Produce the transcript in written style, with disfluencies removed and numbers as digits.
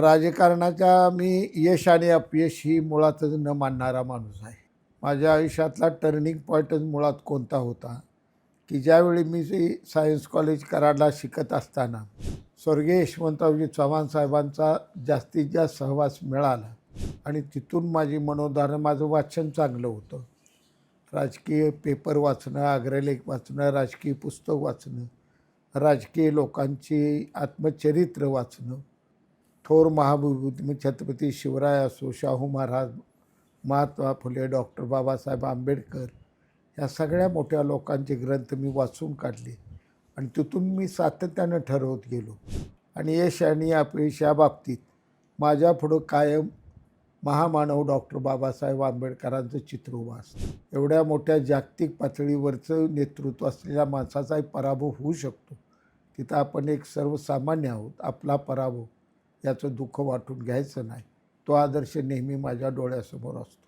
राजकारणाच्या मी यश आणि अपयश ही मुळातच न मानणारा माणूस आहे. माझ्या आयुष्यातला टर्निंग पॉईंटच मुळात कोणता होता, की ज्यावेळी मी जे सायन्स कॉलेज कराडला शिकत असताना स्वर्गीय यशवंतरावजी चव्हाण साहेबांचा जास्तीत जास्त सहवास मिळाला आणि तिथून माझी मनोधारण, माझं वाचन चांगलं होतं. राजकीय पेपर वाचणं, अग्रलेख वाचणं, राजकीय पुस्तक वाचणं, राजकीय लोकांची आत्मचरित्र वाचणं, थोर महाभूमी छत्रपती शिवराय असो, शाहू महाराज, महात्मा फुले, डॉक्टर बाबासाहेब आंबेडकर, या सगळ्या मोठ्या लोकांचे ग्रंथ मी वाचून काढले आणि तिथून मी सातत्यानं ठरवत गेलो. आणि यश आणि अपयश या बाबतीत माझ्यापुढं कायम महामानव डॉक्टर बाबासाहेब आंबेडकरांचं चित्र उभं असतं. एवढ्या मोठ्या जागतिक पातळीवरचं नेतृत्व असलेल्या माणसाचाही पराभव होऊ शकतो. तिथं आपण एक सर्वसामान्य आहोत. आपला पराभव याचं दुःख वाटून घ्यायचं नाही. तो आदर्श नेहमी माझ्या डोळ्यासमोर असतो.